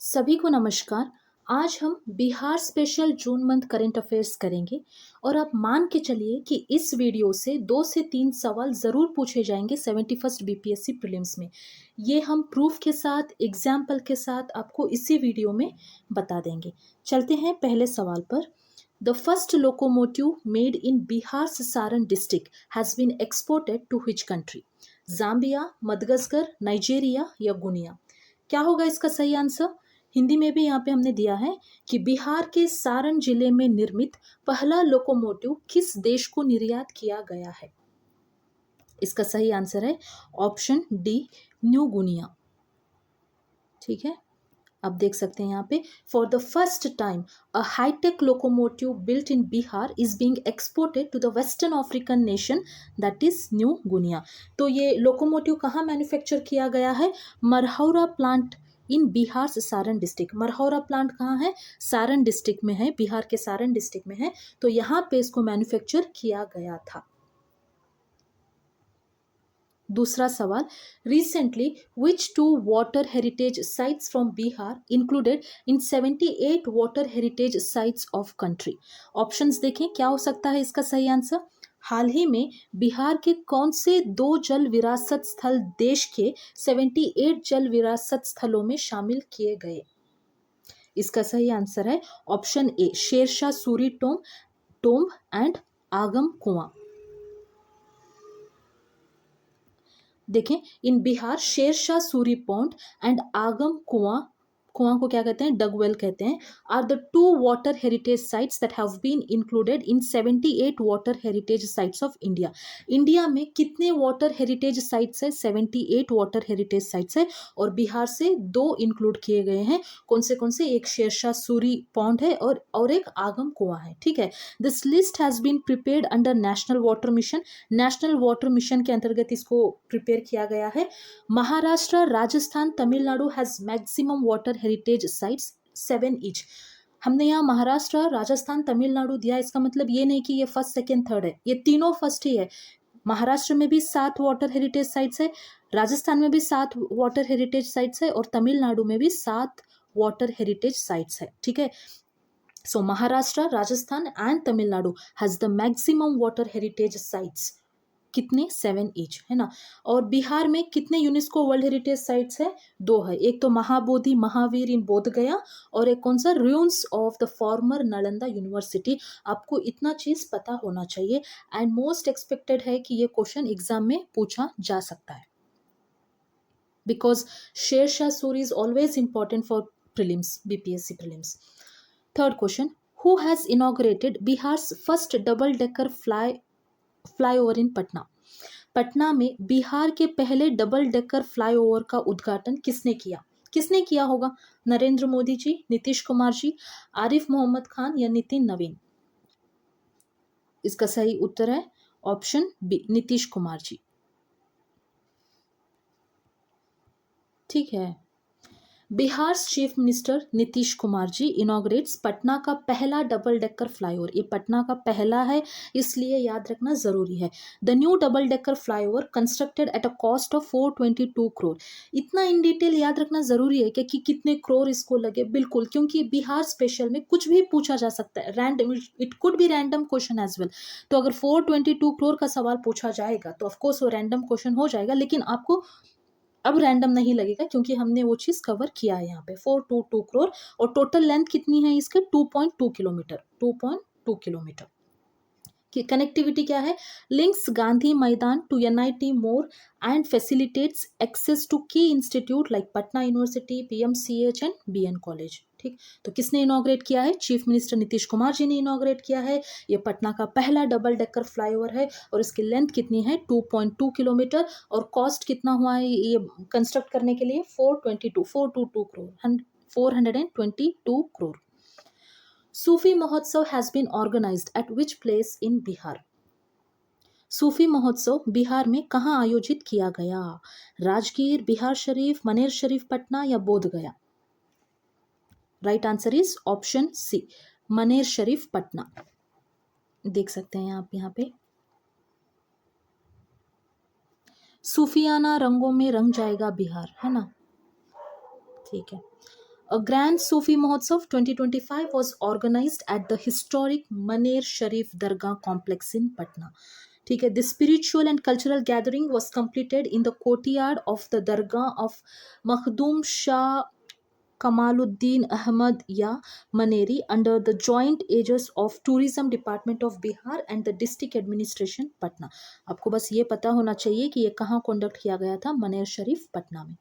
सभी को नमस्कार। आज हम Bihar special June month current affairs करेंगे और आप मान के चलिए कि इस वीडियो से 2 से 3 सवाल ज़रूर पूछे जाएंगे 71st बीपीएससी प्रीलिम्स में। ये हम प्रूफ के साथ एग्जाम्पल के साथ आपको इसी वीडियो में बता देंगे। चलते हैं पहले सवाल पर। The first locomotive made in Bihar Saran district has been exported to which country? Zambia, Madagascar, Nigeria या गुनिया? क्या होगा इसका सही आंसर? हिंदी में भी यहाँ पे हमने दिया है कि बिहार के सारण जिले में निर्मित पहला लोकोमोटिव किस देश को निर्यात किया गया है? इसका सही आंसर है ऑप्शन डी, न्यू गुनिया। ठीक है, अब देख सकते हैं यहाँ पे, for the first time a hi-tech locomotive built in Bihar is being exported to the western African nation that is New Guinea. तो ये लोकोमोटिव कहाँ मैन्युफैक्चर किया गया है? मरहौरा प्लांट इन बिहार से सारण डिस्ट्रिक्ट। मरहौरा प्लांट कहाँ है? सारण डिस्ट्रिक्ट में है, बिहार के सारण डिस्ट्रिक्ट में है। तो यहाँ पे इसको मैन्युफैक्चर किया गया था। दूसरा सवाल, recently which 2 water heritage sites from Bihar included in 78 water heritage sites of country? Options देखें, क्या हो सकता है इसका सही आंसर? हाल ही में बिहार के कौन से 2 जल विरासत स्थल देश के 78 जल विरासत स्थलों में शामिल किए गए? इसका सही आंसर है option A, Sher Shah Suri tomb and Agam Kuan. देखें, in Bihar Sher Shah Suri pond and Agam Kuan, कुआं को क्या कहते हैं? डगवेल कहते हैं, are the 2 water heritage sites that have been included in 78 water heritage sites of India. India में कितने वाटर हेरिटेज साइट्स है? 78 वाटर हेरिटेज साइट्स है और बिहार से 2 इंक्लूड किए गए हैं। कौन से? एक शेरशाह सूरी पॉन्ड है और एक आगम कुआं है। ठीक है, this list has been prepared under national water mission. National water mission के अंतर्गत इसको प्रिपेयर किया गया है। Maharashtra, Rajasthan, Tamil Nadu has maximum water heritage sites 7 each. हमने यहाँ महाराष्ट्र, राजस्थान, तमिलनाडु दिया, इसका मतलब ये नहीं कि ये फर्स्ट सेकेंड थर्ड है, ये तीनों फर्स्ट ही है। महाराष्ट्र में भी 7 वाटर हेरिटेज साइट्स है, राजस्थान में भी 7 वाटर हेरिटेज साइट्स है और तमिलनाडु में भी 7 वाटर हेरिटेज साइट्स है। ठीक है, so Maharashtra, Rajasthan and Tamil Nadu has the maximum water heritage sites. कितने? 7 ईच, है ना। और बिहार में कितने यूनेस्को वर्ल्ड हेरिटेज साइट्स है? 2 है। एक तो महाबोधि महावीर इन बोध गया और एक कौन सा? ruins of the former Nalanda university. आपको इतना चीज पता होना चाहिए एंड मोस्ट एक्सपेक्टेड है कि ये क्वेश्चन एग्जाम में पूछा जा सकता है, because Sher Shah Suri is always important for prelims, BPSC prelims. Third question, who has inaugurated Bihar's first double-decker flyover in Patna? Patna में बिहार के पहले डबल डेकर फ्लाईओवर का उद्घाटन किसने किया? किसने किया होगा? नरेंद्र मोदी जी, नीतीश कुमार जी, आरिफ मोहम्मद खान या नितिन नवीन? इसका सही उत्तर है ऑप्शन बी, नीतीश कुमार जी। ठीक है, बिहार चीफ मिनिस्टर नीतीश कुमार जी इनॉग्रेट्स पटना का पहला डबल डेकर फ्लाईओवर। ये पटना का पहला है, इसलिए याद रखना जरूरी है। The new double decker flyover constructed at a cost of 422 crore. इतना इन डिटेल याद रखना जरूरी है कि कितने करोड़ इसको लगे। बिल्कुल, क्योंकि बिहार स्पेशल में कुछ भी पूछा जा सकता है, random, it could be random question as well. तो अगर 422 करोड़ का सवाल पूछा जाएगा तो ऑफकोर्स वो रैंडम क्वेश्चन हो जाएगा, लेकिन आपको अब रैंडम नहीं लगेगा क्योंकि हमने वो चीज कवर किया है यहाँ पे। 422 करोड़ और टोटल लेंथ कितनी है इसके? 2.2 किलोमीटर। 2.2 किलोमीटर की कनेक्टिविटी क्या है? Links Gandhi Maidan to NIT more and facilitates access to key institute like Patna university, PMCH and BN college. ठीक, तो किसने इनॉग्रेट किया है? चीफ मिनिस्टर नीतीश कुमार जी ने इनॉग्रेट किया है। ये पटना का पहला डबल डेकर फ्लाईओवर है और इसकी लेंथ कितनी है? 2.2 किलोमीटर। और कॉस्ट कितना हुआ है ये कंस्ट्रक्ट करने के लिए? 422 crore, 422 crore. Sufi Mahotsav has been organised at which place in Bihar? Sufi Mahotsav Bihar में कहाँ आयोजित किया गया? राजगीर, बिहार शरीफ, मनेर शरीफ पटना या Bodh Gaya? Right answer is option C, Maner Sharif Patna. देख सकते हैं आप यहाँ पे, सूफियाना रंगों में रंग जाएगा बिहार, है ना। ठीक है, A Grand Sufi Mahotsav 2025 was organized at the historic Maner Sharif Dargah complex in Patna. ठीक है, this spiritual and cultural gathering was completed in the courtyard of the Dargah of Makhdum Shah Kamaluddin Ahmad Ya Maneri under the joint aegis of Tourism Department of Bihar and the District Administration Patna. आपको बस ये पता होना चाहिए कि ये कहाँ conduct किया गया था, मनेर शरीफ पटना में.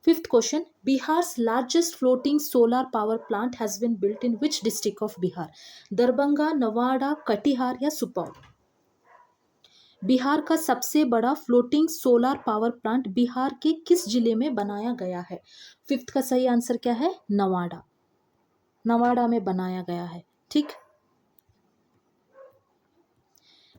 Fifth question, Bihar's largest floating solar power plant has been built in which district of Bihar? Darbhanga, Nawada, Katihar या सुपौल? बिहार का सबसे बड़ा floating solar power plant Bihar के किस जिले में बनाया गया है? फिफ्थ का सही आंसर क्या है? नवाड़ा. नवाड़ा में बनाया गया है. ठीक.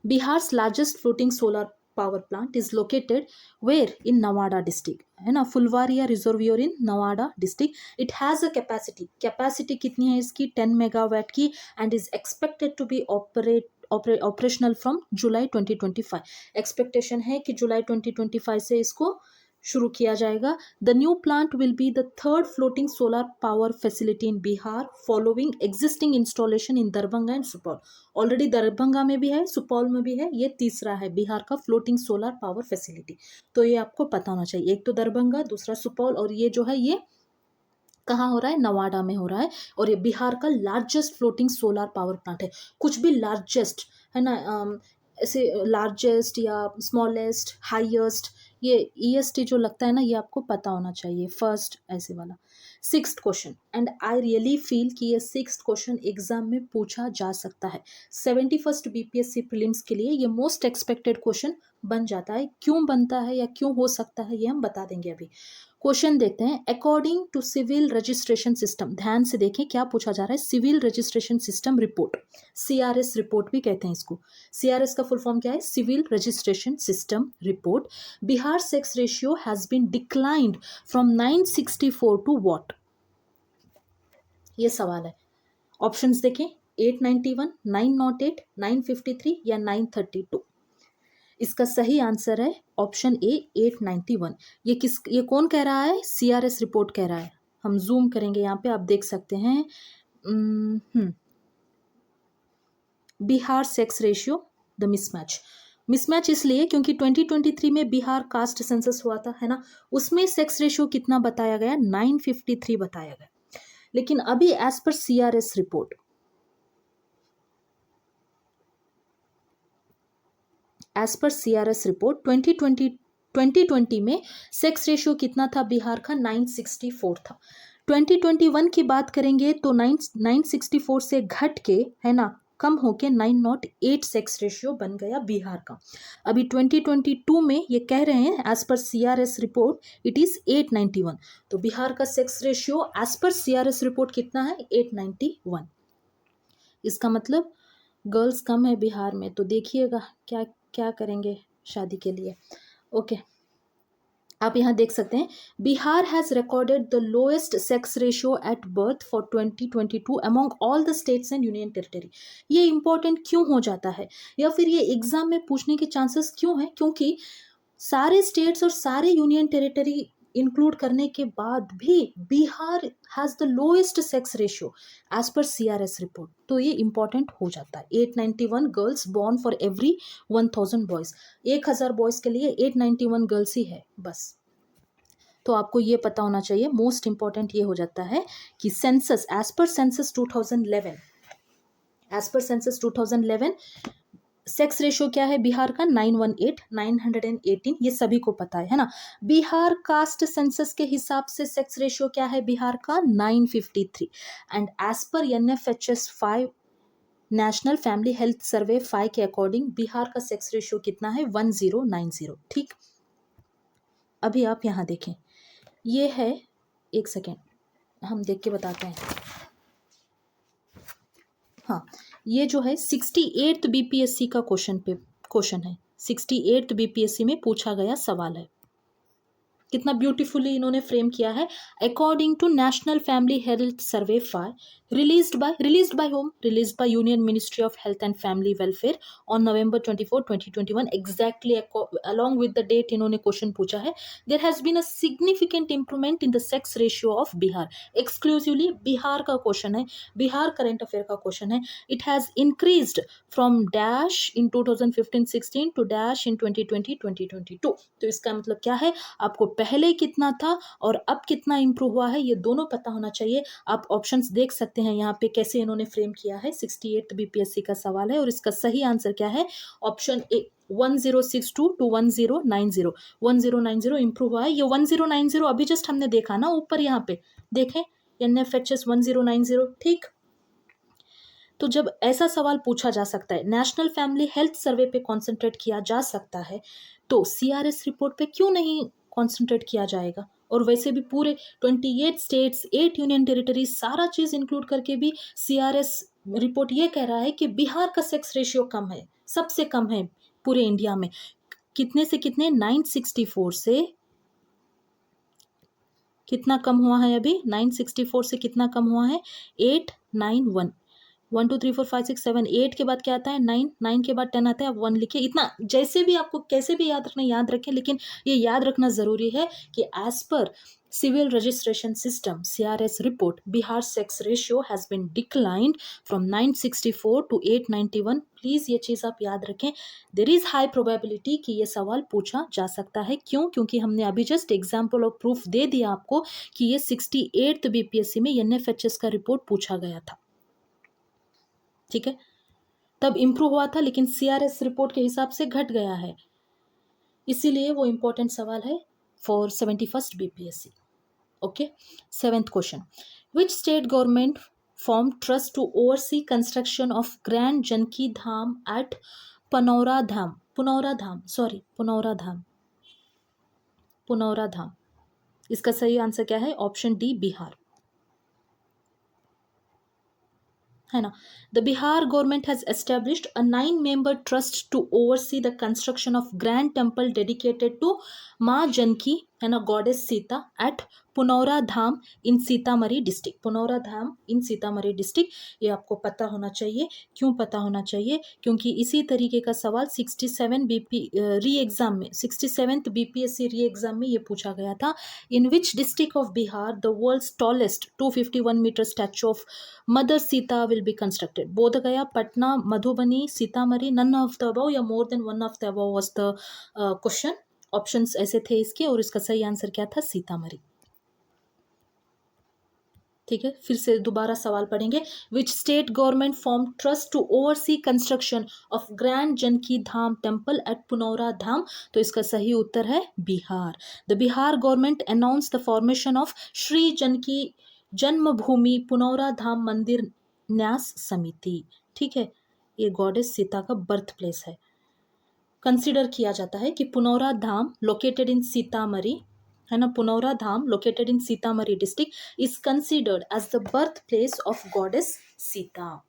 Bihar's largest floating solar power plant is located where? In Nawada district, है ना, Phulwaria reservoir in Nawada district. It has a capacity कितनी है इसकी? 10 मेगावाट की, and is expected to be operational from July 2025. Expectation है कि जुलाई 2025 से इसको शुरू किया जाएगा. The new plant will be the third floating solar power facility in Bihar following existing installation in Darbhanga and Supaul. Already Darbhanga में भी है, सुपौल में भी है, ये तीसरा है बिहार का फ्लोटिंग सोलर पावर फैसिलिटी. तो ये आपको पता होना चाहिए. एक तो दरभंगा, दूसरा सुपौल, और ये जो है ये कहाँ हो रहा है? नवाड़ा में हो रहा है. और ये बिहार का largest floating solar power plant है. कुछ भी लार्जेस्ट है ना, ऐसे लार्जेस्ट या स्मॉलेस्ट, हाईएस्ट, ये ईएसटी जो लगता है ना, ये आपको पता होना चाहिए. फर्स्ट ऐसे वाला. Sixth question, and I really feel कि ये सिक्स्थ क्वेश्चन एग्जाम में पूछा जा सकता है. 71st बीपीएससी प्रीलिम्स के लिए ये मोस्ट एक्सपेक्टेड क्वेश्चन बन जाता है. क्यों बनता है या क्यों हो सकता है, ये हम बता देंगे अभी. क्वेश्चन देखते हैं. According to civil registration system, ध्यान से देखें क्या पूछा जा रहा है. Civil registration system report, CRS report भी कहते हैं इसको. सीआरएस का फुल फॉर्म क्या है? Civil registration system report. Bihar sex ratio has been declined from 964 to what? ये सवाल है. ऑप्शंस देखें. 891, 908, 953 या 932. इसका सही आंसर है ऑप्शन ए, 891. ये कौन कह रहा है? सीआरएस रिपोर्ट कह रहा है. हम जूम करेंगे, यहाँ पे आप देख सकते हैं. Bihar sex ratio the mismatch इसलिए क्योंकि 2023 में बिहार कास्ट सेंसस हुआ था, है ना, उसमें सेक्स रेशियो कितना बताया गया? 953 बताया गया. लेकिन अभी as per CRS report, as per CRS report 2020 में सेक्स रेशियो कितना था बिहार का? 964 था. 2021 की बात करेंगे तो 964 से घट के, है ना, कम होके 908 सेक्स रेशियो बन गया बिहार का. अभी 2022 में ये कह रहे हैं as per CRS report it is 891. तो बिहार का sex ratio as per CRS report कितना है? 891. इसका मतलब गर्ल्स कम है बिहार में. तो देखिएगा क्या क्या करेंगे शादी के लिए. ओके, आप यहाँ देख सकते हैं. Bihar has recorded the lowest sex ratio at birth for 2022 among all the states and union territory. ये इंपॉर्टेंट क्यों हो जाता है, या फिर ये एग्जाम में पूछने के चांसेस क्यों हैं? क्योंकि सारे स्टेट्स और सारे यूनियन टेरिटरी इंक्लूड करने के बाद भी Bihar has the lowest sex ratio as per CRS report. तो ये इंपॉर्टेंट हो जाता है. 891 girls born for every 1000 boys. 1000 boys के लिए 891 गर्ल्स ही है बस. तो आपको ये पता होना चाहिए. मोस्ट इंपॉर्टेंट ये हो जाता है कि census, as per census 2011 sex ratio क्या है बिहार का? 918, 918. ये सभी को पता है ना. बिहार कास्ट सेंसस के हिसाब से सेक्स रेशियो क्या है बिहार का? 953. And as per NFHS 5 national family health survey 5 के अकॉर्डिंग बिहार का सेक्स रेशियो कितना है? 1090. ठीक. अभी आप यहाँ देखें, ये है, एक सेकेंड हम देख के बताते हैं. हाँ, ये जो है 68th बीपीएससी का क्वेश्चन है. 68th बीपीएससी में पूछा गया सवाल है. कितना ब्यूटीफुली इन्होंने फ्रेम किया है। According to national family health survey five released by home, released by union ministry of health and family welfare on November 24 2021, exactly along with the date इन्होंने क्वेश्चन पूछा है। There has been a significant improvement in the sex ratio of Bihar. Exclusively Bihar का question है, Bihar current affair का question है। It has increased from dash in 2015-16 to dash in 2020-2022। तो इसका मतलब क्या है, आपको पहले कितना था और अब कितना इंप्रूव हुआ है, ये दोनों पता होना चाहिए। आप ऑप्शंस देख सकते हैं यहाँ पे कैसे इन्होंने फ्रेम किया है। 68th बीपीएससी का सवाल है और इसका सही आंसर क्या है, ऑप्शन ए 1062 टू 1090। 1090 इंप्रूव हुआ है। ये 1090 अभी जस्ट हमने देखा ना ऊपर, यहाँ पे देखें NFHS 1090, ठीक। तो जब ऐसा सवाल पूछा जा सकता है, नेशनल फैमिली हेल्थ सर्वे पे कॉन्सेंट्रेट किया जा सकता है, तो CRS रिपोर्ट पे क्यों नहीं कॉन्सेंट्रेट किया जाएगा। और वैसे भी पूरे 28 स्टेट्स, 8 यूनियन टेरिटरीज, सारा चीज इंक्लूड करके भी CRS रिपोर्ट ये कह रहा है कि बिहार का सेक्स रेशियो कम है, सबसे कम है पूरे इंडिया में। कितने से कितने, 964 से कितना कम हुआ है अभी, 964 से कितना कम हुआ है, 891। 1 2 3 4 5 6 7 8 के बाद क्या आता है, 9, 9 के बाद 10 आता है। आप 1 लिखिए, इतना जैसे भी आपको कैसे भी याद रखना याद रखें, लेकिन ये याद रखना जरूरी है कि as per civil registration system CRS report, Bihar sex ratio has been declined from 964 to 891। Please ये चीज आप याद रखें। देर इज हाई प्रोबेबिलिटी कि ये सवाल पूछा जा सकता है। क्यों, क्योंकि हमने अभी जस्ट एग्जाम्पल और प्रूफ दे दिया आपको कि ये 68th BPSC में NFHS का रिपोर्ट पूछा गया था, ठीक है। तब इंप्रूव हुआ था, लेकिन CRS रिपोर्ट के हिसाब से घट गया है, इसीलिए वो इंपॉर्टेंट सवाल है for 71st BPSC। Okay, 7th question, which state government form trust to oversee construction of grand Janaki Dham at Punaura Dham, Punaura Dham. इसका सही आंसर क्या है, ऑप्शन डी बिहार, है ना। The Bihar government has established a 9-member trust to oversee the construction of grand temple dedicated to Maa Janaki, है ना, goddess Sita at Punaura Dham in Sitamarhi district. Punaura Dham in Sitamarhi district, ये आपको पता होना चाहिए। क्यों पता होना चाहिए, क्योंकि इसी तरीके का सवाल 67th BPSC री एग्जाम में ये पूछा गया था। In which district of Bihar the world's tallest 251 metre statue of mother Sita will be constructed. Bodh Gaya, Patna, Madhubani, Sitamarhi, none of the above या more than one of the above was the question. Options ऐसे थे इसके, और इसका सही आंसर क्या था, सीतामढ़ी, ठीक है। फिर से दोबारा सवाल पढ़ेंगे। Which state government form trust to oversee construction of grand Janaki Dham temple at Punaura Dham, तो इसका सही उत्तर है Bihar. The Bihar government announce the formation of Shri Janaki Janmabhoomi Punaura Dham मंदिर न्यास समिति, ठीक है। ये गॉडेस सीता का बर्थ प्लेस है। कंसिडर किया जाता है कि पुनौरा धाम लोकेटेड इन सीतामढ़ी, है ना, Punaura Dham located in Sitamarhi district is considered as the birth place of goddess Sita.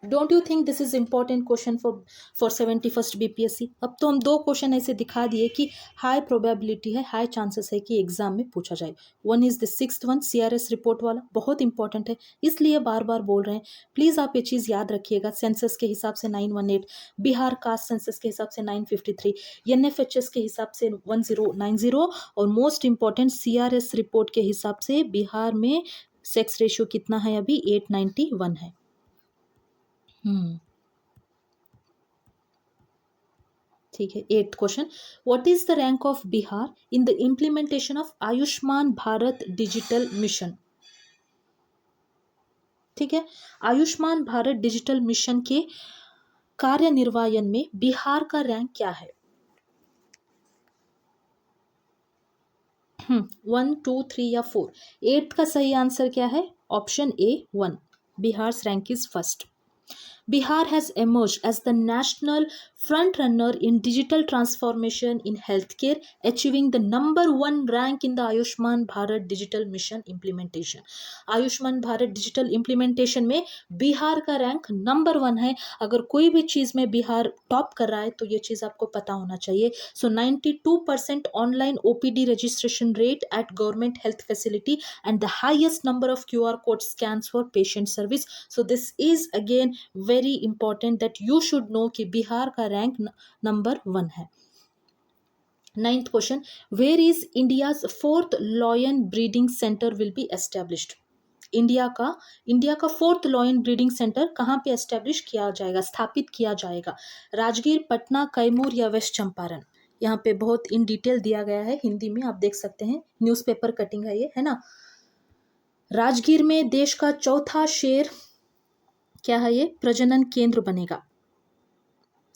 Don't you think this is important question for 71st BPSC। अब तो हम 2 क्वेश्चन ऐसे दिखा दिए कि हाई प्रोबेबिलिटी है, हाई चांसेस है कि एग्जाम में पूछा जाए। One is the 6th one, CRS report वाला, बहुत इंपॉर्टेंट है, इसलिए बार बार बोल रहे हैं। प्लीज आप ये चीज याद रखिएगा। सेंसस के हिसाब से 918, बिहार कास्ट सेंसस के हिसाब से 953, NFHS के हिसाब से 1090, और मोस्ट इंपॉर्टेंट CRS रिपोर्ट के हिसाब से बिहार में सेक्स रेशियो कितना है अभी, 891 है। ठीक है। 8th question, what is the rank of Bihar in the implementation of Ayushman Bharat digital mission, ठीक है। आयुष्मान भारत डिजिटल मिशन के कार्यनिर्वाहन में बिहार का रैंक क्या है। 1 2 3 या 4। 8th का सही आंसर क्या है, option A 1, Bihar rank is first. Bihar has emerged as the national front runner in digital transformation in healthcare, achieving the number one rank in the Ayushman Bharat Digital Mission implementation. Ayushman Bharat digital implementation में बिहार का rank number one है. अगर कोई भी चीज़ में Bihar top कर रहा है तो ये चीज़ आपको पता होना चाहिए. सो 92% online OPD registration rate at government health facility and the highest number of QR code scans for patient service. So this is again very important that you should know कि बिहार का रैंक नंबर वन है. 9th question, where is India's fourth lion breeding center will be established? India का fourth lion breeding centre कहाँ पे establish किया जाएगा, स्थापित किया जाएगा? राजगीर, पटना, कैमूर या वेस्ट चंपारण? यहाँ पे बहुत इन डिटेल दिया गया है हिंदी में, आप देख सकते हैं, न्यूज़पेपर कटिंग है ये, है ना. राजगीर में देश का चौथा शेर क्या है, ये प्रजनन केंद्र बनेगा.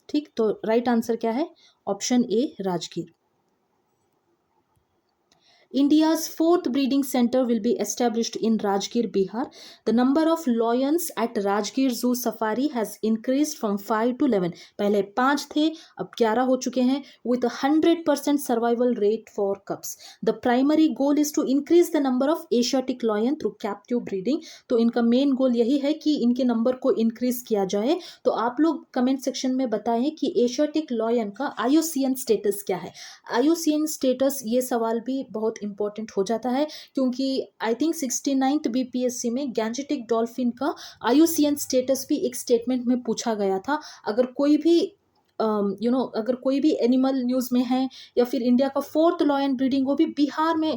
ठीक, तो राइट आंसर क्या है? Option A, Rajgir. India's fourth breeding center will be established in Rajgir, Bihar. The number of lions at Rajgir Zoo Safari has increased from 5 to 11. पहले 5 थे, अब 11 हो चुके हैं, with a 100% survival rate for cubs. The primary goal is to increase the number of Asiatic lion through captive breeding. तो इनका main goal यही है कि इनके नंबर को इंक्रीज किया जाए. तो आप लोग कमेंट सेक्शन में बताएं कि एशियाटिक लॉयन का IUCN स्टेटस क्या है. IUCN स्टेटस, ये सवाल भी बहुत इंपॉर्टेंट हो जाता है क्योंकि आई थिंक 69th BPSC में गैंजेटिक डॉल्फिन का IUCN स्टेटस भी एक स्टेटमेंट में पूछा गया था. अगर कोई भी अगर कोई भी एनिमल न्यूज़ में है या फिर इंडिया का फोर्थ लॉयन ब्रीडिंग वो भी बिहार में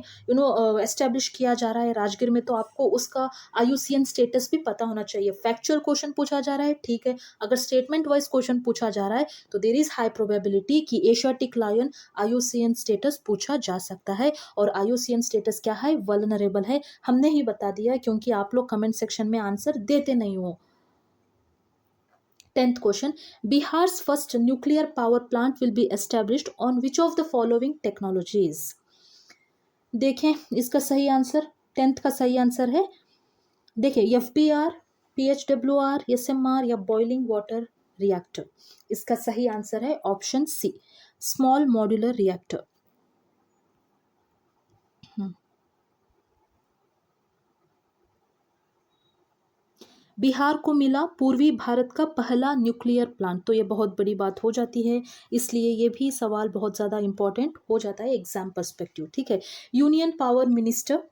एस्टेब्लिश किया जा रहा है राजगीर में, तो आपको उसका IUCN स्टेटस भी पता होना चाहिए. फैक्चुअल क्वेश्चन पूछा जा रहा है, ठीक है. अगर स्टेटमेंट वाइज क्वेश्चन पूछा जा रहा है तो देयर इज हाई प्रोबेबिलिटी कि एशियाटिक लायन IUCN स्टेटस पूछा जा सकता है. और IUCN स्टेटस क्या है? वल्नरेबल है. हमने ही बता दिया क्योंकि आप लोग कमेंट सेक्शन में आंसर देते नहीं हो. 10th question, Bihar's first nuclear power plant will be established on which of the following technologies? देखें इसका सही आंसर, 10th का सही आंसर है, देखिए FBR, PHWR, SMR या बॉइलिंग वाटर रिएक्टर. इसका सही आंसर है option C, small modular reactor. Bihar को मिला पूर्वी भारत का पहला न्यूक्लियर प्लांट. तो ये बहुत बड़ी बात हो जाती है, इसलिए ये भी सवाल बहुत ज़्यादा इंपॉर्टेंट हो जाता है एग्जाम पर्सपेक्टिव. ठीक है. Union power minister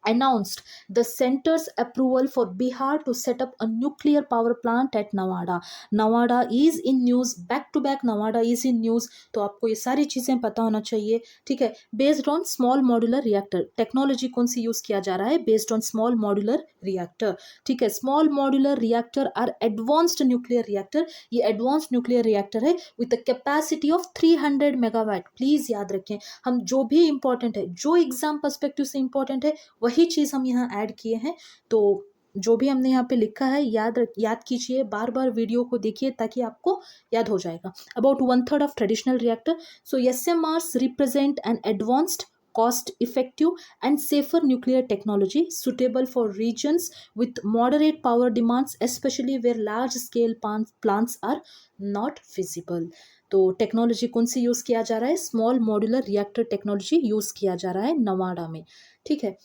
announced the center's approval for Bihar to set up a nuclear power plant at Nawada. Nawada is in news, back to back Nawada is in news. तो आपको ये सारी चीज़ें पता होना चाहिए. ठीक है. Based on small modular reactor, technology कौन सी यूज़ किया जा रहा है? Based on small modular reactor. ठीक है. Small modular reactor are advanced nuclear reactor. ये advanced nuclear reactor है with a capacity of 300 megawatt. Please याद रखें, हम जो भी इंपॉर्टेंट है, जो एग्जाम पर्सपेक्टिव से इंपॉर्टेंट है वही चीज़ हम यहाँ ऐड किए हैं. तो जो भी हमने यहाँ पे लिखा है याद कीजिए, बार बार वीडियो को देखिए ताकि आपको याद हो जाएगा. About 1/3 of traditional reactor. So SMRs represent N advanced, cost effective and safer nuclear technology suitable for regions with moderate power demands, especially where large scale plants are not feasible. तो technology कौन सी use किया जा रहा है? Small modular reactor technology use किया जा रहा है नवाड़ा में. ठीक है.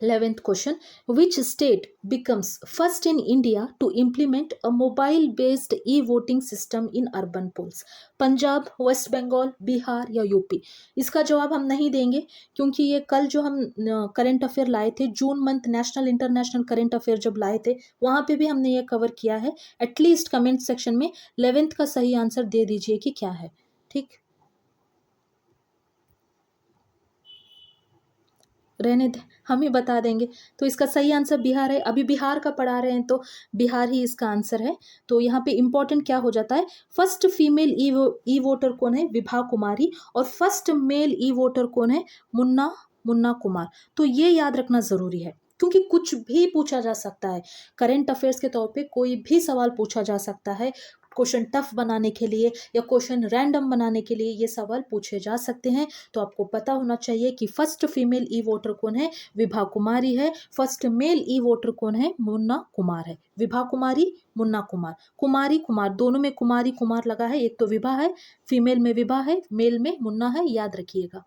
11th question, which state becomes first in India to implement a mobile based e-voting system in urban polls? Punjab, west Bengal, Bihar या यूपी? इसका जवाब हम नहीं देंगे क्योंकि ये कल जो हम करंट अफेयर लाए थे, June month national international current affair जब लाए थे वहाँ पे भी हमने ये कवर किया है. एटलीस्ट कमेंट सेक्शन में 11th का सही आंसर दे दीजिए कि क्या है. ठीक, रहने दे, हम ही बता देंगे. तो इसका सही आंसर बिहार है. अभी बिहार का पढ़ा रहे हैं तो बिहार ही इसका आंसर है. तो यहाँ पे इंपॉर्टेंट क्या हो जाता है? फर्स्ट फीमेल ई वोटर कौन है? विभा कुमारी. और फर्स्ट मेल ई वोटर कौन है? मुन्ना कुमार. तो ये याद रखना ज़रूरी है क्योंकि कुछ भी पूछा जा सकता है. करंट अफेयर्स के तौर पे कोई भी सवाल पूछा जा सकता है. क्वेश्चन टफ बनाने के लिए या क्वेश्चन रैंडम बनाने के लिए ये सवाल पूछे जा सकते हैं। तो आपको पता होना चाहिए कि फर्स्ट फीमेल ई वोटर कौन है, विभा कुमारी है। फर्स्ट मेल ई वोटर कौन है, मुन्ना कुमार है। विभा कुमारी, मुन्ना कुमार, कुमारी कुमार, दोनों में कुमारी कुमार लगा है। एक तो विभा है, फीमेल में विभा है, मेल में मुन्ना है, याद रखिएगा।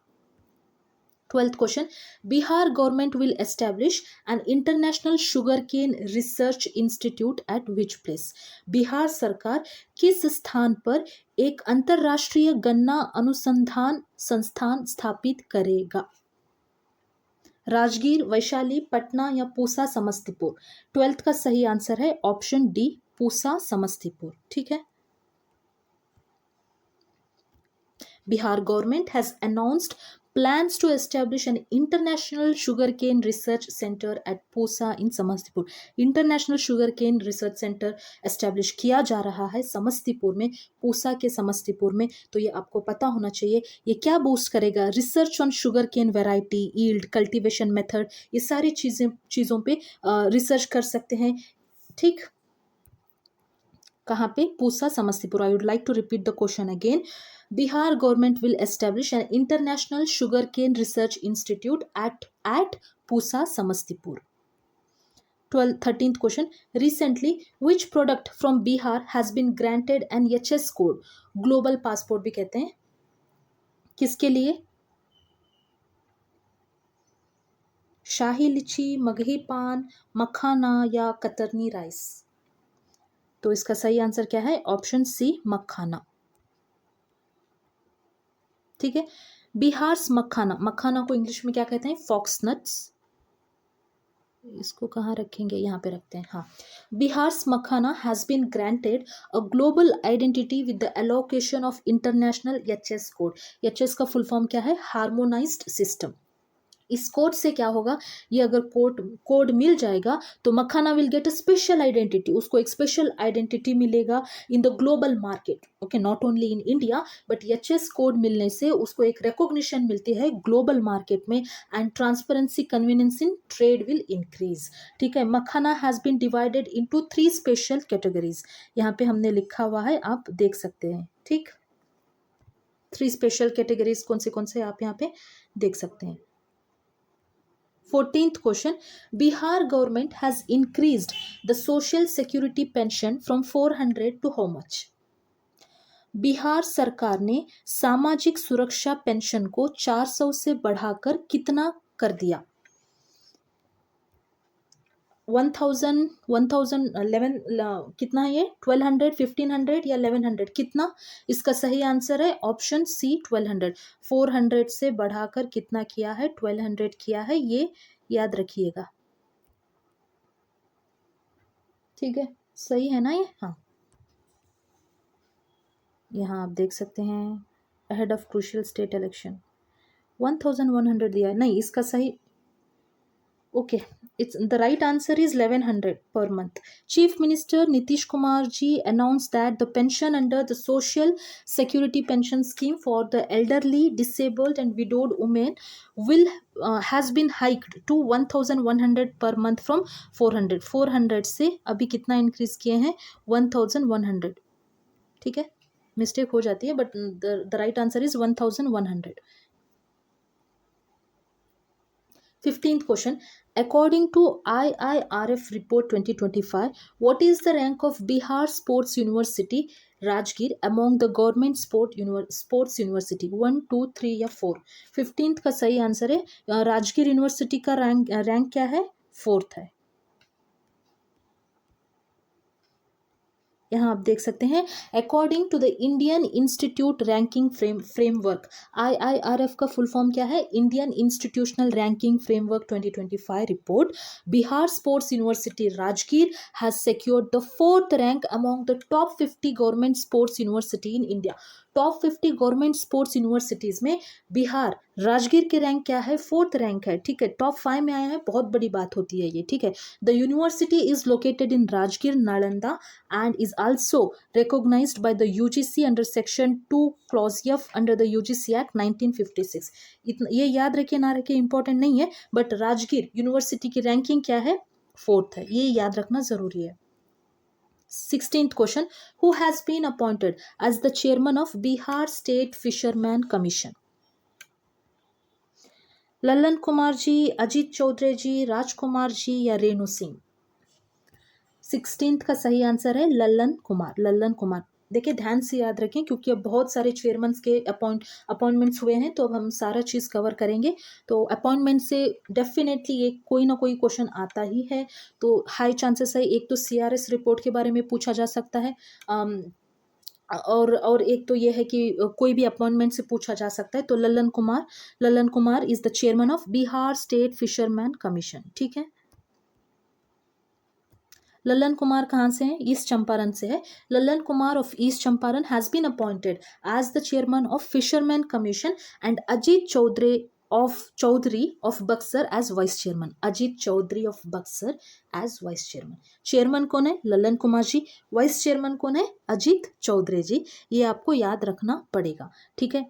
12th question, Bihar government will establish an international sugarcane research institute at which place? Bihar सरकार किस स्थान पर एक अंतरराष्ट्रीय गन्ना अनुसंधान संस्थान स्थापित करेगा? राजगीर, वैशाली, पटना या पूसा समस्तीपुर? 12th का सही आंसर है ऑप्शन डी, पूसा समस्तीपुर। ठीक है। Bihar government has announced plans to establish an international sugarcane research center at Pusa in Samastipur. International sugarcane research centre establish किया जा रहा है समस्तीपुर में, पूसा के समस्तीपुर में। तो ये आपको पता होना चाहिए। ये क्या बूस्ट करेगा? Research on sugarcane variety, yield, cultivation method, ये सारी चीज़ों पे रिसर्च कर सकते हैं। ठीक, कहाँ पे? Pusa Samastipur. I would like to repeat the question again. Bihar government will establish an international sugarcane research institute at Pusa, Samastipur. 13th question. Recently, which product from Bihar has been granted an HS code? Global passport भी कहते हैं। किसके लिए? शाही लीची, मगही पान, मखाना या कतरनी rice? तो इसका सही आंसर क्या है? ऑप्शन सी, मखाना। ठीक है। बिहार मखाना, मखाना को इंग्लिश में क्या कहते हैं? Fox nuts. इसको कहाँ रखेंगे? यहाँ पे रखते हैं। हाँ, Bihar makhana has been granted a global identity with the allocation of international HS code. HS का फुल फॉर्म क्या है? Harmonised system. इस कोड से क्या होगा? ये अगर कोड मिल जाएगा तो makhana will get a special identity, उसको एक स्पेशल आइडेंटिटी मिलेगा in the global market. Okay, not only in India but HS code मिलने से उसको एक रिकॉग्निशन मिलती है ग्लोबल मार्केट में, and transparency, convenience in trade will increase. ठीक है। Makhana has been divided into 3 special categories. यहाँ पे हमने लिखा हुआ है, आप देख सकते हैं। ठीक, 3 स्पेशल कैटेगरीज कौन से आप यहाँ पे देख सकते हैं। 14th question, Bihar government has increased the social security pension from 400 to how much? Bihar सरकार ने सामाजिक सुरक्षा पेंशन को 400 से बढ़ाकर कितना कर दिया? 1000, 11 कितना है ये? 1200, 1500 या 1100? कितना? इसका सही आंसर है ऑप्शन सी, 1200। 400 से बढ़ाकर कितना किया है? 1200 किया है। ये याद रखिएगा। ठीक है, सही है ना ये? हाँ, यहाँ आप देख सकते हैं ahead of crucial state election 1100 दिया है। नहीं, इसका सही, okay, it's the right answer is 1100 per month. Chief Minister Nitish Kumar ji announced that the pension under the Social Security Pension Scheme for the elderly, disabled and widowed women will has been hiked to 1100 per month from 400. 400 से अभी कितना increase किए हैं? 1100। ठीक है, mistake हो जाती है but the right answer is 1100. 15th question, according to IIRF report 2025, what is the rank of Bihar Sports University Rajgir among the government sports university? 1, 2, 3 या 4? 15th का सही आंसर है राजगीर यूनिवर्सिटी का रैंक क्या है? 4th है। यहाँ आप देख सकते हैं according to the Indian institute ranking framework. IIRF का फुल फॉर्म क्या है? Indian institutional ranking framework 2025 report, Bihar sports university Rajgir has secured the 4th rank among the top 50 government sports university in India. Top 50 government sports universities में बिहार राजगीर के rank क्या है? 4th rank है। ठीक है, टॉप 5 में आया है, बहुत बड़ी बात होती है ये। ठीक है, the university is located in Rajgir, Nalanda and is also recognized by the UGC under section 2 clause F under the UGC Act 1956। ये याद रखिए, ना रखिए इंपॉर्टेंट नहीं है, बट राजगीर यूनिवर्सिटी की रैंकिंग क्या है? 4th है, ये याद रखना जरूरी है। 16th question, who has been appointed as the chairman of Bihar State Fisherman Commission? Lallan Kumar जी, अजीत चौधरी जी, राजकुमार जी या रेणु सिंह? 16th का सही आंसर है लल्लन कुमार। लल्लन कुमार, देखिए ध्यान से याद रखें क्योंकि अब बहुत सारे चेयरमैन के अपॉइंटमेंट्स हुए हैं, तो अब हम सारा चीज़ कवर करेंगे। तो अपॉइंटमेंट से डेफिनेटली एक कोई ना कोई क्वेश्चन आता ही है, तो हाई चांसेस है एक तो CRS रिपोर्ट के बारे में पूछा जा सकता है, और एक तो ये है कि कोई भी अपॉइंटमेंट से पूछा जा सकता है। तो Lallan Kumar is the chairman of Bihar state fisherman commission. ठीक है, लल्लन कुमार कहाँ से हैं? ईस्ट चंपारण से है। Lallan Kumar of east Champaran has been appointed as the chairman of fisherman commission and Ajit Chaudhary of Buxar as vice chairman. Ajit Chaudhary of Buxar as vice chairman. Chairman कौन है? लल्लन कुमार जी। वाइस चेयरमैन कौन है? अजीत चौधरी जी। ये आपको याद रखना पड़ेगा। ठीक है,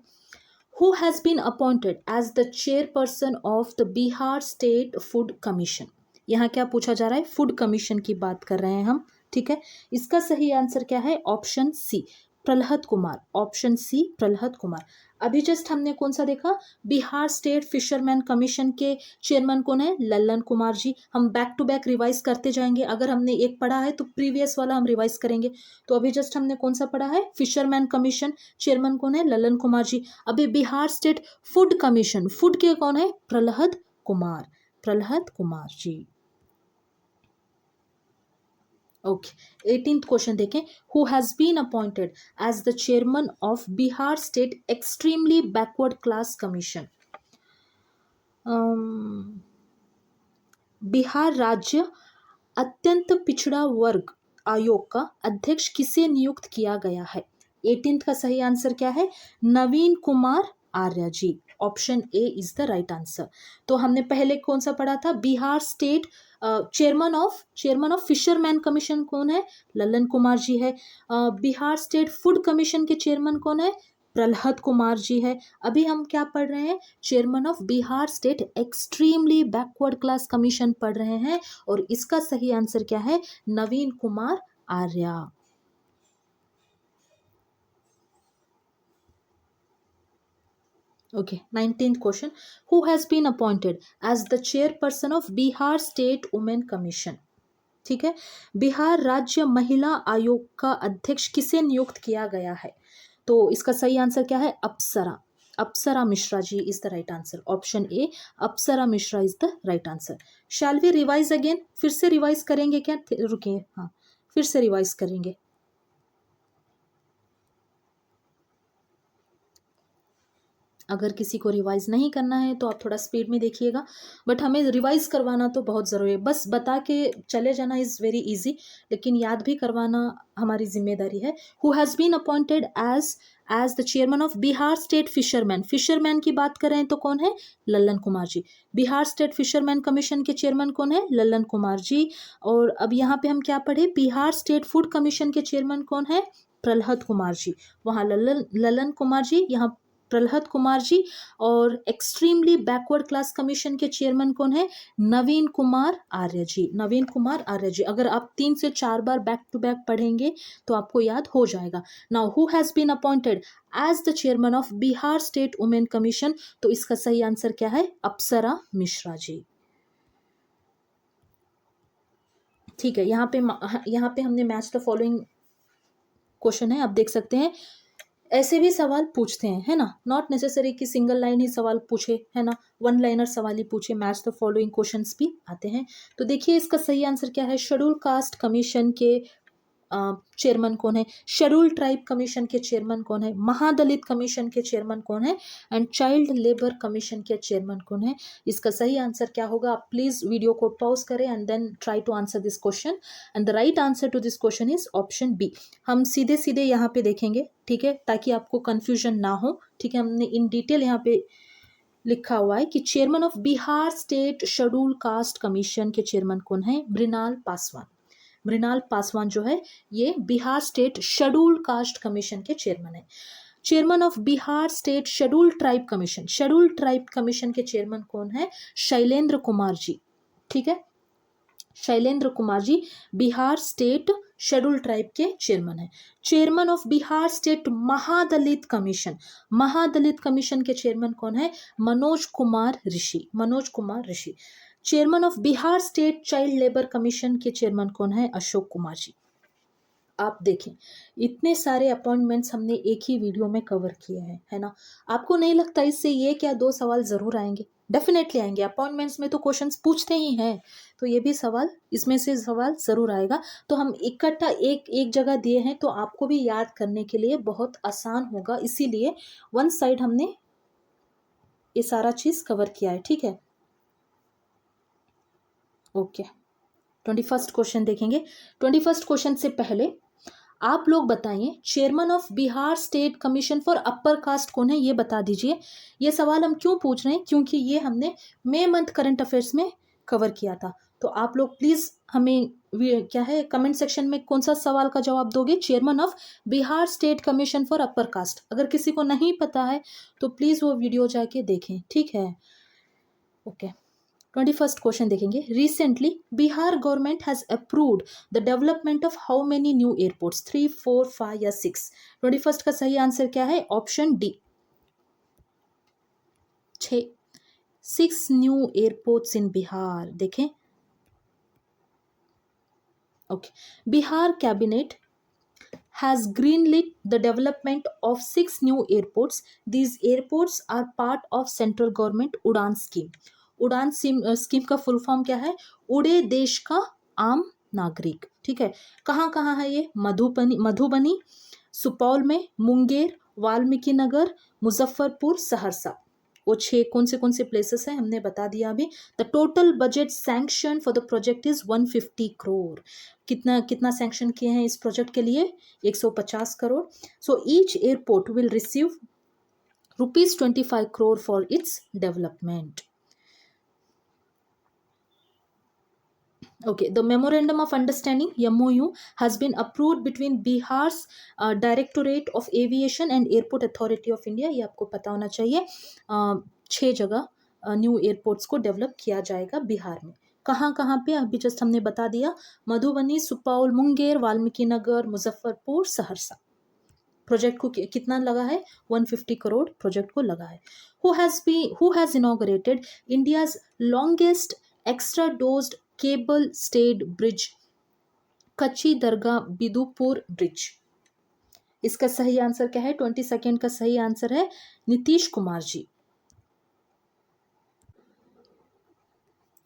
who has been appointed as the chairperson of the Bihar State Food Commission? यहाँ क्या पूछा जा रहा है? फूड कमीशन की बात कर रहे हैं हम। ठीक है, इसका सही आंसर क्या है? Option C, Prahlad Kumar. Option C, Prahlad Kumar. अभी जस्ट हमने कौन सा देखा? बिहार स्टेट फिशरमैन कमीशन के चेयरमैन कौन है? लल्लन कुमार जी। हम बैक टू बैक रिवाइज करते जाएंगे, अगर हमने एक पढ़ा है तो प्रीवियस वाला हम रिवाइज करेंगे। तो अभी जस्ट हमने कौन सा पढ़ा है? फिशरमैन कमीशन, चेयरमैन कौन है? लल्लन कुमार जी। अभी Bihar state food commission, food के कौन है? Prahlad Kumar. Prahlad Kumar ji. Okay, 18th question देखें। Who has been appointed as the chairman of Bihar state extremely backward class commission? Bihar राज्य अत्यंत पिछड़ा वर्ग आयोग का अध्यक्ष किसे नियुक्त किया गया है? 18th का सही आंसर क्या है? Naveen Kumar Arya ji. Option A is the right answer. तो हमने पहले कौन सा पढ़ा था? Bihar state chairman of fisherman commission कौन है? लल्लन कुमार जी है। बिहार स्टेट फूड कमीशन के चेयरमैन कौन है? प्रहलाद कुमार जी है। अभी हम क्या पढ़ रहे हैं? Chairman of Bihar state extremely backward class commission पढ़ रहे हैं, और इसका सही आंसर क्या है? Naveen Kumar Arya. Okay, 19th question. Who has been appointed as the chairperson of Bihar State Women Commission? ठीक है, बिहार राज्य महिला आयोग का अध्यक्ष किसे नियुक्त किया गया है? तो इसका सही आंसर क्या है? Apsara. Apsara Mishra ji is the right answer. Option A, Apsara Mishra is the right answer. Shall we revise again? फिर से रिवाइज करेंगे क्या? रुकिए, हाँ फिर से रिवाइज करेंगे। अगर किसी को रिवाइज नहीं करना है तो आप थोड़ा स्पीड में देखिएगा, बट हमें रिवाइज करवाना तो बहुत ज़रूरी है। बस बता के चले जाना इज़ वेरी इजी, लेकिन याद भी करवाना हमारी जिम्मेदारी है। Who has been appointed as the chairman of Bihar state fisherman की बात कर रहे हैं तो कौन है? Lallan Kumar ji. Bihar state fisherman commission के चेयरमैन कौन है? लल्लन कुमार जी। और अब यहाँ पे हम क्या पढ़े? बिहार स्टेट फूड कमीशन के चेयरमैन कौन है? प्रहलाद कुमार जी। वहाँ लल्लन कुमार जी, यहाँ प्रहलाद कुमार जी। और एक्सट्रीमली बैकवर्ड क्लास कमीशन के चेयरमैन कौन है? नवीन कुमार आर्य जी। नवीन कुमार आर्य जी। अगर आप 3 से 4 बार बैक टू बैक पढ़ेंगे तो आपको याद हो जाएगा। Now who has been appointed as the chairman of Bihar state women commission? तो इसका सही आंसर क्या है? अप्सरा मिश्रा जी। ठीक है, यहाँ पे हमने मैच द फॉलोइंग क्वेश्चन है, आप देख सकते हैं। ऐसे भी सवाल पूछते हैं, है ना, नॉट नेसेसरी कि सिंगल लाइन ही सवाल पूछे, है ना, वन लाइनर सवाल ही पूछे। मैच द फॉलोइंग क्वेश्चंस भी आते हैं। तो देखिए इसका सही आंसर क्या है? शेड्यूल कास्ट कमीशन के चेयरमैन कौन है? शेड्यूल ट्राइब कमीशन के चेयरमैन कौन है? महादलित कमीशन के चेयरमैन कौन है? एंड चाइल्ड लेबर कमीशन के चेयरमैन कौन है? इसका सही आंसर क्या होगा? आप प्लीज वीडियो को पॉज करें and then try to answer this question, and the right answer to this question is option B. हम सीधे सीधे यहाँ पे देखेंगे, ठीक है, ताकि आपको कंफ्यूजन ना हो। ठीक है, हमने इन डिटेल यहाँ पे लिखा हुआ है कि chairman of Bihar state schedule caste commission के चेयरमैन कौन है? मृणाल पासवान। मृणाल पासवान जो है ये Bihar state schedule caste commission के चेयरमैन है। Chairman of Bihar state schedule tribe commission के चेयरमैन कौन है? शैलेंद्र कुमार जी। ठीक है, Shailendra Kumar ji Bihar state schedule tribe के चेयरमैन है। चेयरमैन ऑफ बिहार स्टेट महादलित कमीशन, महादलित कमीशन के चेयरमैन कौन है? Manoj Kumar Rishi, Manoj Kumar Rishi. Chairman of Bihar state child labour commission के चेयरमैन कौन है? अशोक कुमार जी। आप देखें, इतने सारे अपॉइंटमेंट्स हमने एक ही वीडियो में कवर किए हैं, है ना। आपको नहीं लगता इससे ये क्या 2 सवाल जरूर आएंगे? डेफिनेटली आएंगे, अपॉइंटमेंट्स में तो क्वेश्चंस पूछते ही हैं, तो ये भी सवाल, इसमें से सवाल जरूर आएगा। तो हम इकट्ठा एक एक जगह दिए हैं, तो आपको भी याद करने के लिए बहुत आसान होगा, इसीलिए वन साइड हमने ये सारा चीज कवर किया है, ठीक है। ओके, 21st क्वेश्चन देखेंगे। 21st क्वेश्चन से पहले आप लोग बताइए, chairman of Bihar state commission for upper caste कौन है? ये बता दीजिए। ये सवाल हम क्यों पूछ रहे हैं? क्योंकि ये हमने मई मंथ करंट अफेयर्स में कवर किया था। तो आप लोग प्लीज हमें क्या है कमेंट सेक्शन में कौन सा सवाल का जवाब दोगे? Chairman of Bihar state commission for upper caste. अगर किसी को नहीं पता है तो प्लीज वो वीडियो जाके देखें, ठीक है। ओके, 21st क्वेश्चन देखेंगे। Recently Bihar government has approved the development of how many new airports? 3, 4, 5 या 6? 21st का सही आंसर क्या है? Option D, 6। 6 new airports in Bihar. देखें, okay, Bihar cabinet has greenlit the development of 6 new airports. These airports are part of central government उड़ान scheme. उड़ान scheme का full form क्या है? उड़े देश का आम नागरिक, ठीक है। कहाँ कहाँ है ये? मधुबनी, सुपौल में, मुंगेर, वाल्मीकि नगर, मुजफ्फरपुर, सहरसा। वो 6 कौन से प्लेसेस हैं हमने बता दिया अभी। The total budget sanction for the project is 150 crore. कितना कितना सैंक्शन किए हैं इस प्रोजेक्ट के लिए? 150 crore. So each airport will receive ₹25 crore for its development. Okay, the Memorandum of Understanding (MOU) has been approved between Bihar's Directorate of Aviation and Airport Authority of India. ये आपको पता होना चाहिए। 6 जगह न्यू एयरपोर्ट्स को develop किया जाएगा बिहार में। कहाँ कहाँ पे? अभी जस्ट हमने बता दिया, मधुबनी, सुपौल, मुंगेर, वाल्मीकि नगर, मुजफ्फरपुर, सहरसा। प्रोजेक्ट को कितना लगा है? 150 करोड़ प्रोजेक्ट को लगा है। Who has inaugurated India's longest extra dosed cable stayed bridge? कच्ची दरगाह बिदुपुर ब्रिज। इसका सही आंसर क्या है? 22nd का सही आंसर है Nitish Kumar ji.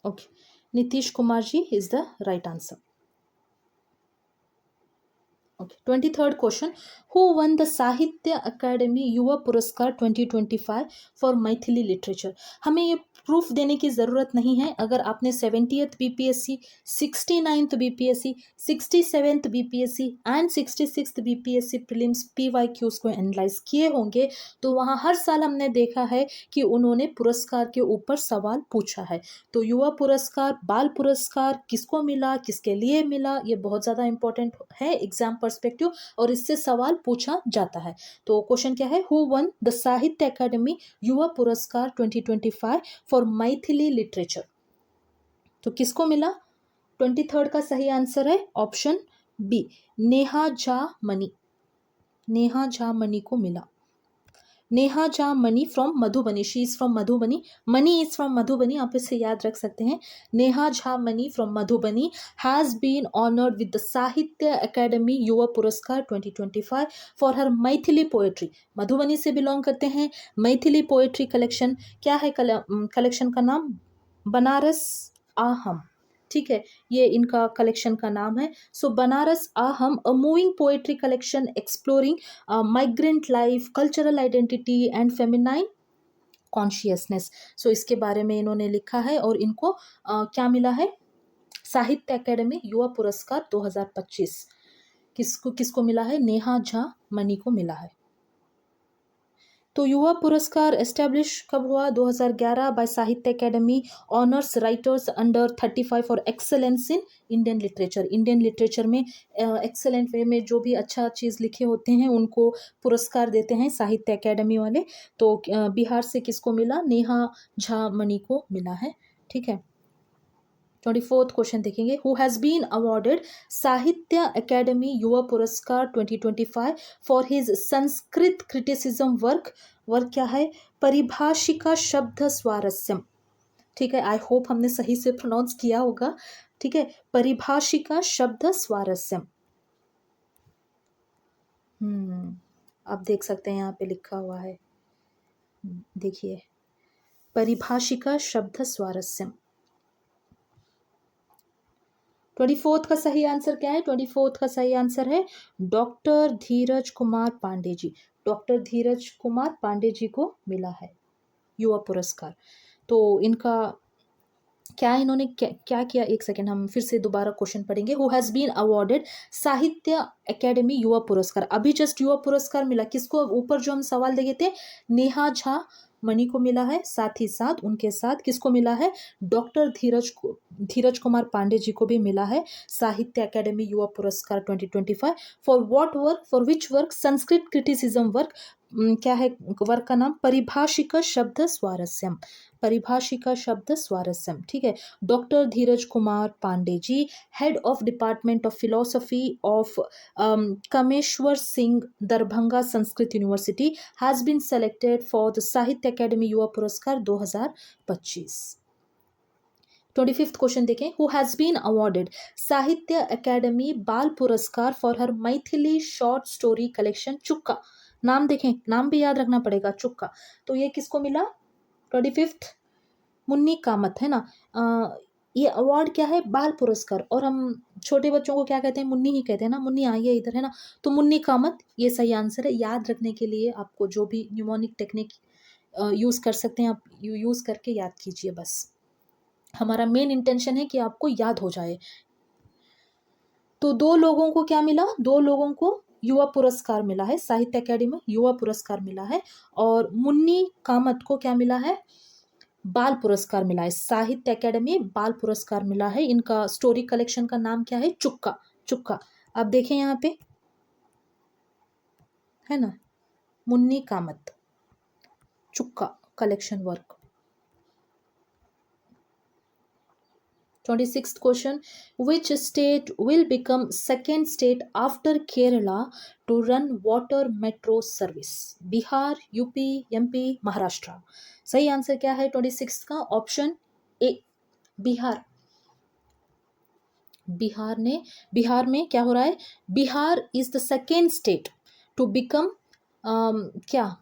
Okay, Nitish Kumar ji is the right answer. Okay, 23rd question. Who won the Sahitya Akademi Yuva Puraskar 2025 for Maithili literature? हमें ये प्रूफ देने की ज़रूरत नहीं है। अगर आपने 70th BPSC, 69th BPSC, 67th BPSC and 66th BPSC prelims PYQs को एनालाइज किए होंगे तो वहाँ हर साल हमने देखा है कि उन्होंने पुरस्कार के ऊपर सवाल पूछा है। तो युवा पुरस्कार, बाल पुरस्कार किसको मिला, किसके लिए मिला, ये बहुत ज़्यादा इंपॉर्टेंट है एग्जाम पर्सपेक्टिव और इससे सवाल पूछा जाता है। तो क्वेश्चन क्या है? Who won the Sahitya Akademi Yuva Puraskar 2025 for Maithili literature? तो किसको मिला? 23rd का सही आंसर है ऑप्शन बी, नेहा झा मनी। नेहा झा मनी को मिला। Neha Jha Mani from Madhubani, she is from Madhubani, Mani is from Madhubani, आप इसे याद रख सकते हैं। Neha Jha Mani from Madhubani has been honoured with the Sahitya Akademi Yuva Puraskar 2025 for her Maithili poetry. Madhubani से बिलोंग करते हैं। मैथिली पोएट्री कलेक्शन क्या है? कलेक्शन का नाम बनारस आहम, ठीक है, ये इनका कलेक्शन का नाम है। सो बनारस आहम, a moving poetry collection exploring migrant life, cultural identity and feminine consciousness. So इसके बारे में इन्होंने लिखा है और इनको क्या मिला है? साहित्य अकादमी युवा पुरस्कार 2025। किसको मिला है? नेहा झा मनी को मिला है। तो युवा पुरस्कार एस्टेब्लिश कब हुआ? 2011 बाय साहित्य academy honours writers under 35 for excellence in Indian literature. Indian literature में एक्सेलेंट वे में जो भी अच्छा चीज़ लिखे होते हैं उनको पुरस्कार देते हैं साहित्य अकेडमी वाले। तो बिहार से किसको मिला? नेहा झा मनी को मिला है, ठीक है। 24th क्वेश्चन देखेंगे, who has been awarded Sahitya Akademi Yuva Puraskar 2025 for his Sanskrit criticism work. Work क्या है? परिभाषिका शब्द स्वारस्यम। ठीक है, आई होप हमने सही से प्रोनाउंस किया होगा। ठीक है, परिभाषिका शब्द स्वारस्यम। आप देख सकते हैं यहाँ पे लिखा हुआ है, देखिए, परिभाषिका शब्द स्वारस्यम। 24th का सही आंसर क्या है? 24th का सही आंसर है डॉक्टर धीरज कुमार पांडे जी। डॉक्टर धीरज कुमार पांडे जी को मिला है युवा पुरस्कार। तो इनका क्या, इन्होंने क्या किया, एक सेकेंड हम फिर से दोबारा क्वेश्चन पढ़ेंगे। Who has been awarded Sahitya Akademi Yuva पुरस्कार। अभी जस्ट युवा पुरस्कार मिला किसको? ऊपर जो हम सवाल देखे थे, नेहा झा मणि को मिला है, साथ ही साथ उनके साथ किसको मिला है? डॉक्टर धीरज कुमार पांडे जी को भी मिला है साहित्य Akademi Yuva Puraskar 2025। For what work? For which work? Sanskrit criticism work. क्या है वर्क का नाम? परिभाषिका शब्द स्वारस्यम। परिभाषिका शब्द स्वारस्यम। ठीक है, doctor Dheeraj Kumar Pandey ji, head of department of philosophy of Kameshwar Singh, Darbhanga Sanskrit university, has been selected for the Sahitya Akademi Yuva Puraskar 2025। 25th question देखें, who has been awarded Sahitya Akademi Bal Puraskar for her Maithili short story collection Chukka. नाम देखें, नाम भी याद रखना पड़ेगा, चुक्का। तो ये किसको मिला? 25th मुन्नी कामत, है ना। ये अवार्ड क्या है? बाल पुरस्कार। और हम छोटे बच्चों को क्या कहते हैं? मुन्नी ही कहते हैं ना। मुन्नी आई है इधर, है ना। तो मुन्नी कामत ये सही आंसर है। याद रखने के लिए आपको जो भी न्यूमोनिक टेक्निक यूज कर सकते हैं आप यूज करके याद कीजिए। बस हमारा मेन इंटेंशन है कि आपको याद हो जाए। तो दो लोगों को क्या मिला? दो लोगों को युवा पुरस्कार मिला है, साहित्य अकेडमी युवा पुरस्कार मिला है। और मुन्नी कामत को क्या मिला है? बाल पुरस्कार मिला है, साहित्य अकेडमी बाल पुरस्कार मिला है। इनका स्टोरी कलेक्शन का नाम क्या है? चुक्का। चुक्का आप देखें यहाँ पे, है ना, Munni Kamat Chukka collection work. 26th question, which state will become second state after Kerala to run water metro service? Bihar, UP, MP, Maharashtra. सही आंसर क्या है 26 का? Option A, Bihar. बिहार में क्या हो रहा है? Bihar is the second state to become क्या,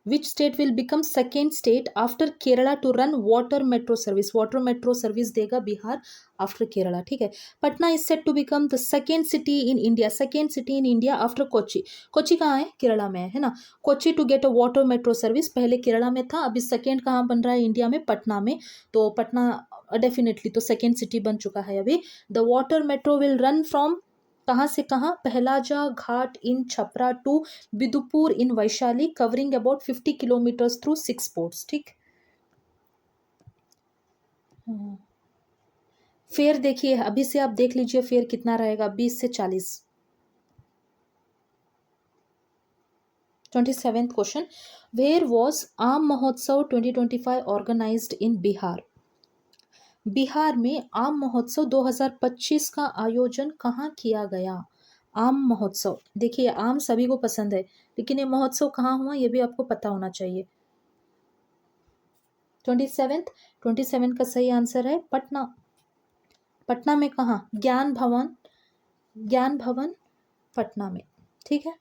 which state will become second state after Kerala to run water metro service. Water metro service देगा बिहार आफ्टर केरला। ठीक है, Patna is set to become the second city in India, second city in India after Kochi. Kochi कहाँ है? केरला में है ना। Kochi to get a water metro service, पहले केरला में था, अभी सेकेंड कहाँ बन रहा है इंडिया में? पटना में। तो पटना डेफिनेटली तो सेकेंड सिटी बन चुका है अभी। The water metro will run from कहाँ से कहाँ? Pahleza Ghat in Chhapra to Bidupur in Vaishali, covering about 50 kilometres through 6 ports. ठीक, फेयर देखिए, अभी से आप देख लीजिए फेयर कितना रहेगा, 20 से 40। 27th क्वेश्चन, वेयर वॉज आम महोत्सव 2025 ऑर्गेनाइज्ड इन बिहार? बिहार में आम महोत्सव 2025 का आयोजन कहाँ किया गया? आम महोत्सव, देखिए आम सभी को पसंद है, लेकिन ये महोत्सव कहाँ हुआ ये भी आपको पता होना चाहिए। 27 का सही आंसर है पटना। पटना में कहाँ? ज्ञान भवन पटना में। ठीक है,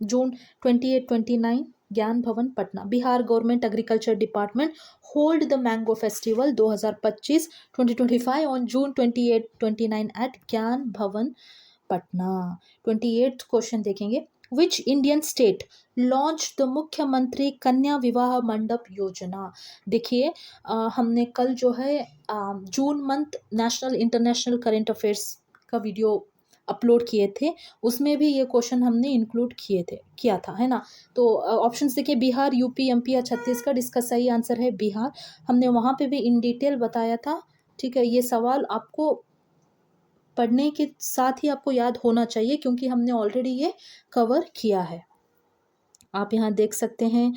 जून 28-29 Gyan Bhavan Patna. Bihar government agriculture department hold the mango festival 2025 on June 28-29 at Gyan Bhavan Patna. 28th question देखेंगे, which Indian state launch the Mukhyamantri Kanya Vivah Mandap योजना? देखिए हमने कल जो है June month national international current affairs का वीडियो अपलोड किए थे, उसमें भी ये क्वेश्चन हमने इंक्लूड किया था, है ना। तो ऑप्शंस देखिए, बिहार, यूपी, एमपी या छत्तीसगढ़। इसका सही आंसर है बिहार। हमने वहाँ पे भी इन डिटेल बताया था। ठीक है, ये सवाल आपको पढ़ने के साथ ही आपको याद होना चाहिए क्योंकि हमने ऑलरेडी ये कवर किया है। आप यहाँ देख सकते हैं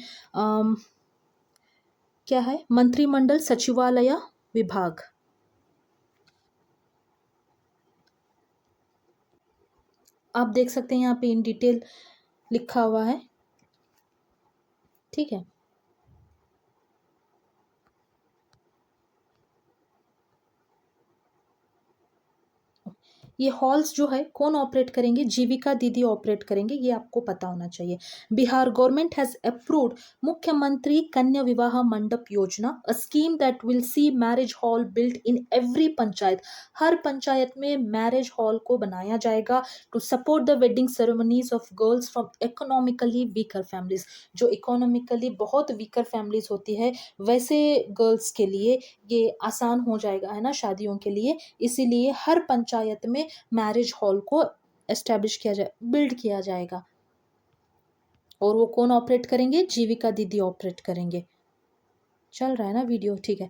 क्या है? मंत्रिमंडल, सचिवालय, विभाग। आप देख सकते हैं यहाँ पे इन डिटेल लिखा हुआ है, ठीक है। ये हॉल्स जो है कौन ऑपरेट करेंगे? जीविका दीदी ऑपरेट करेंगे, ये आपको पता होना चाहिए। बिहार गवर्नमेंट हैज अप्रूव्ड मुख्यमंत्री Kanya Vivah Mandap Yojana, a scheme that will see marriage hall built in every panchayat. हर पंचायत में मैरिज हॉल को बनाया जाएगा to support the wedding ceremonies of girls from economically weaker families. जो इकोनॉमिकली बहुत वीकर फैमिलीज होती है वैसे गर्ल्स के लिए ये आसान हो जाएगा, है ना, शादियों के लिए। इसीलिए हर पंचायत में मैरिज हॉल को एस्टेब्लिश किया जाए, बिल्ड किया जाएगा। और वो कौन ऑपरेट करेंगे? जीविका दीदी ऑपरेट करेंगे। चल रहा है ना वीडियो, ठीक है।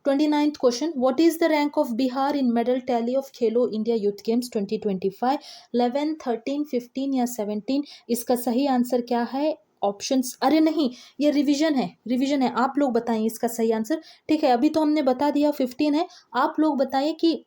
29th question, what is the rank of Bihar in medal tally of Khelo India youth games 2025? 11, 13, 15 या 17? इसका सही आंसर क्या है? ऑप्शंस, अरे नहीं, ये रिवीजन है, रिवीजन है। आप लोग बताइए इसका सही आंसर, ठीक है। अभी तो हमने बता दिया 15 है, आप लोग बताइए कि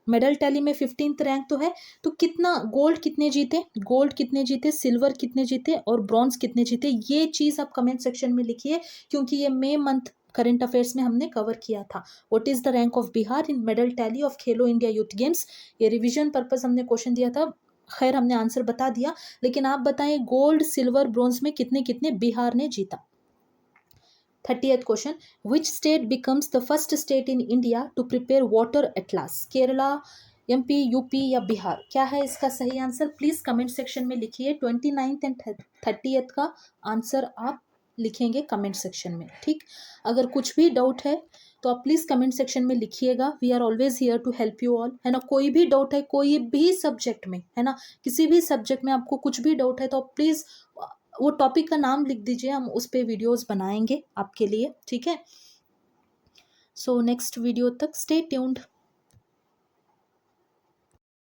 मेडल टैली में 15th रैंक तो है, तो कितना गोल्ड कितने जीते, गोल्ड कितने जीते, सिल्वर कितने जीते और ब्रॉन्ज कितने जीते, ये चीज़ आप कमेंट सेक्शन में लिखिए, क्योंकि ये मई मंथ करंट अफेयर्स में हमने कवर किया था। What is the rank of Bihar in medal tally of Khelo India youth games? ये रिवीजन पर्पस हमने क्वेश्चन दिया था, खैर हमने आंसर बता दिया, लेकिन आप बताएं गोल्ड सिल्वर ब्रॉन्ज में कितने कितने बिहार ने जीता। 30th question, which state becomes the first state in India to prepare water atlas? Kerala, MP, UP या बिहार? क्या है इसका सही आंसर? प्लीज कमेंट सेक्शन में लिखिए। 29th एंड 30th का आंसर आप लिखेंगे कमेंट सेक्शन में, ठीक। अगर कुछ भी डाउट है तो आप प्लीज कमेंट सेक्शन में लिखिएगा। We are always here to help you all, है ना। कोई भी डाउट है कोई भी सब्जेक्ट में, है ना, किसी भी सब्जेक्ट में आपको कुछ भी डाउट है तो आप प्लीज वो टॉपिक का नाम लिख दीजिए, हम उस पर वीडियोस बनाएंगे आपके लिए, ठीक है। सो नेक्स्ट वीडियो तक स्टे ट्यून्ड।